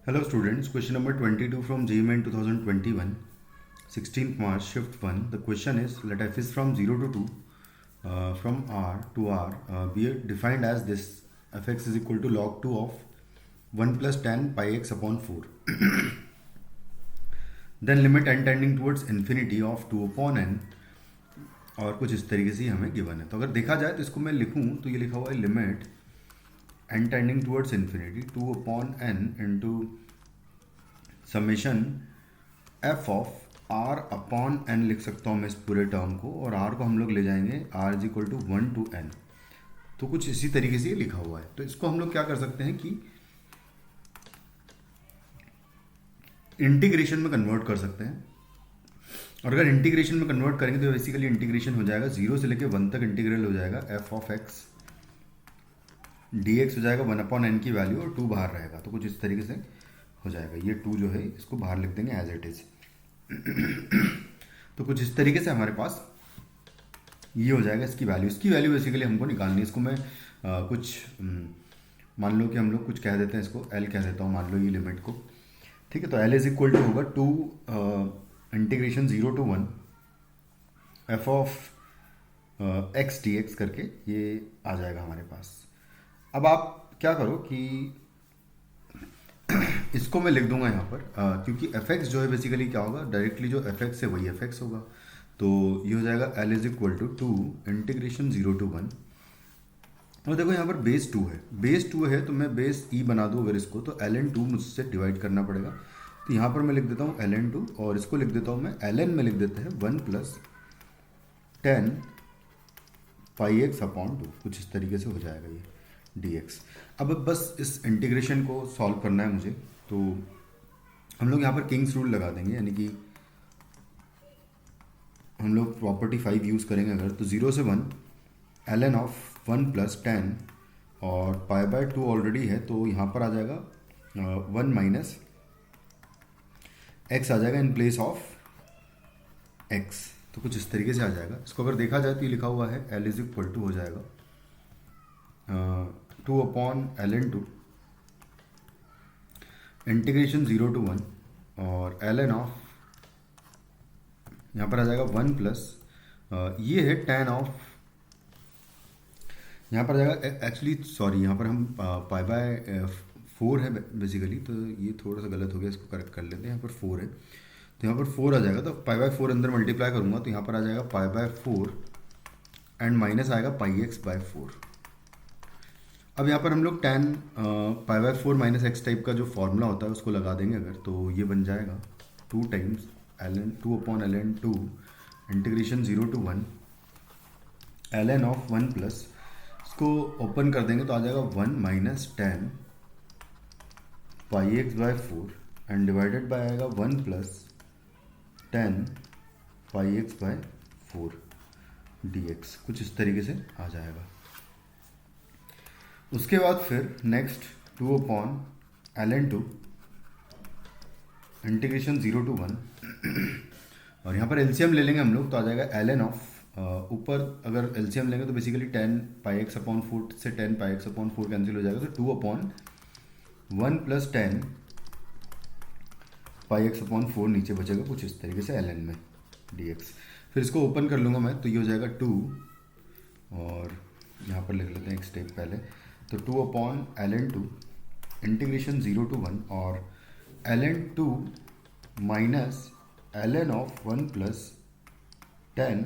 Hello students, question number 22 from GMAN 2021, 16th March, shift 1. The question is, let f is from 0 to 2, from R to R, be defined as this, fx is equal to log 2 of 1 plus tan pi x upon 4. Then limit n tending towards infinity of 2 upon n, और कुछ इस तरीके से हमें given है. तो अगर देखा जाए तो इसको मैं लिखूं तो ये लिखा हुआ है limit n tending towards infinity 2 upon n into summation f of r upon n लिख सकता हूँ मैं इस पूरे टर्म को, और r को हम लोग ले जाएंगे r is equal to 1 to n. तो कुछ इसी तरीके से ये लिखा हुआ है. तो इसको हम लोग क्या कर सकते हैं कि इंटीग्रेशन में कन्वर्ट कर सकते हैं. और अगर इंटीग्रेशन में कन्वर्ट करेंगे तो बेसिकली इंटीग्रेशन हो जाएगा 0 से लेके 1 तक इंटीग्रल हो जाएगा. f ऑफ x dx हो जाएगा 1 अपॉन n की वैल्यू और 2 बाहर रहेगा. तो कुछ इस तरीके से हो जाएगा. ये 2 जो है इसको बाहर लिख देंगे एज इट इज. तो कुछ इस तरीके से हमारे पास ये हो जाएगा इसकी वैल्यू. इसकी वैल्यू बेसिकली हमको निकालनी है. इसको मैं कुछ मान लो कि हम लोग कुछ कह देते हैं, इसको l कह देता हूँ मान लो ये लिमिट को. ठीक है. तो l इज इक्वल टू होगा 2 integration 0 to 1 f of x dx करके ये आ जाएगा हमारे पास. अब आप क्या करो कि इसको मैं लिख दूंगा यहाँ पर क्योंकि fx जो है बेसिकली क्या होगा, डायरेक्टली जो fx है वही fx होगा. तो ये हो जाएगा l is equal to 2 integration 0 to 1. और देखो यहाँ पर बेस 2 है, बेस 2 है तो मैं बेस e बना दूँ अगर इसको, तो ln 2 मुझसे डिवाइड करना पड़ेगा. तो यहाँ पर मैं लिख देता हूँ ln 2 और इसको लिख देता हूँ मैं ln में लिख देते हैं 1 प्लस 10 पाई एक्स अपॉन 2. कुछ इस तरीके से हो जाएगा ये dx. अब बस इस इंटीग्रेशन को सॉल्व करना है मुझे. तो हम लोग यहाँ पर किंग्स रूल लगा देंगे, यानी कि हम लोग प्रॉपर्टी 5 यूज़ करेंगे अगर. तो 0 से 1 ln ऑफ 1 प्लस 10 और पाई बाय 2 ऑलरेडी है तो यहाँ पर आ जाएगा 1 माइनस x आ जाएगा इन प्लेस ऑफ x. तो कुछ इस तरीके से आ जाएगा. इसको अगर देखा जाए तो ये लिखा हुआ है l इज इक्वल टू हो जाएगा 2 अपॉन ln 2 इंटीग्रेशन 0 to 1 और ln ऑफ यहाँ पर आ जाएगा 1 प्लस ये है tan ऑफ, यहाँ पर आ जाएगा एक्चुअली सॉरी यहाँ पर हम पाई बाय 4 है बेसिकली, तो ये थोड़ा सा गलत हो गया, इसको करेक्ट कर लेते हैं. यहाँ पर 4 है तो यहाँ पर 4 आ जाएगा. तो पाई बाय 4 अंदर मल्टीप्लाई करूँगा तो यहाँ पर आ जाएगा पाई बाय 4 एंड माइनस आएगा पाई एक्स बाय 4. अब यहाँ पर हम लोग tan pi by 4 minus x type का जो फॉर्मूला होता है उसको लगा देंगे अगर, तो ये बन जाएगा 2 times ln 2 upon ln 2 integration 0 to 1 ln of 1 plus, इसको ओपन कर देंगे तो आ जाएगा 1 minus 10 pi x by 4 and divided by आएगा 1 plus 10 pi x by 4 dx. कुछ इस तरीके से आ जाएगा. उसके बाद फिर next 2 upon ln 2 integration 0 to 1 और यहाँ पर एलसीएम ले लेंगे हम लोग तो आ जाएगा ln ऑफ ऊपर अगर एलसीएम लेंगे तो बेसिकली 10 पाई एक्स अपॉन 4 से 10 पाई एक्स अपॉन 4 कैंसिल हो जाएगा. तो 2 upon 1 plus 10 pi x upon 4 नीचे बचेगा कुछ इस तरीके से ln में dx. फिर इसको ओपन कर लूँगा मैं तो ये हो जाएगा 2 और यहाँ पर लिख लेते हैं एक स्टेप पहले. तो 2 अपॉन ln 2 इंटीग्रेशन 0 to 1 और ln 2 minus ln of 1 plus 10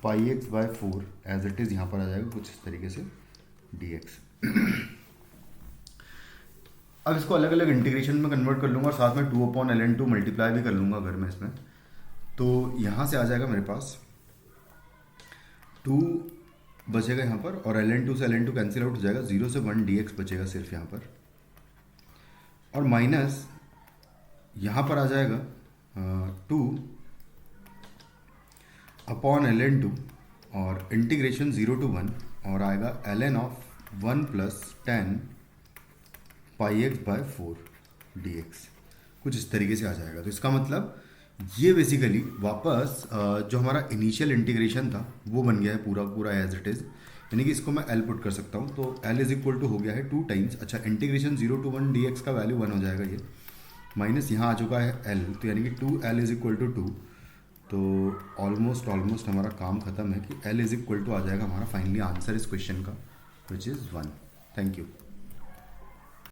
pi x by 4 as it is यहाँ पर आ जाएगा कुछ इस तरीके से dx. अब इसको अलग अलग इंटीग्रेशन में कन्वर्ट कर लूँगा और साथ में 2 अपॉन ln 2 मल्टीप्लाई भी कर लूँगा अगर मैं इसमें. तो यहाँ से आ जाएगा मेरे पास 2 बचेगा यहाँ पर और ln 2 से ln 2 कैंसिल आउट हो जाएगा. 0 से 1 dx बचेगा सिर्फ यहाँ पर और माइनस यहाँ पर आ जाएगा 2 अपॉन ln 2 और इंटीग्रेशन 0 to 1 और आएगा ln of 1 plus 10 pi x by 4 dx. कुछ इस तरीके से आ जाएगा. तो इसका मतलब ये बेसिकली वापस जो हमारा इनिशियल इंटीग्रेशन था वो बन गया है पूरा पूरा एज इट इज़. यानी कि इसको मैं एल पुट कर सकता हूँ, तो एल इज इक्वल टू हो गया है 2 टाइम्स, अच्छा इंटीग्रेशन 0 to 1 dx का वैल्यू 1 हो जाएगा ये, माइनस यहाँ आ चुका है एल, तो यानी कि 2l इज इक्वल टू 2। तो ऑलमोस्ट हमारा काम खत्म है कि एल इज इक्वल टू आ जाएगा हमारा फाइनली आंसर इस क्वेश्चन का, विच इज़ 1। Thank you.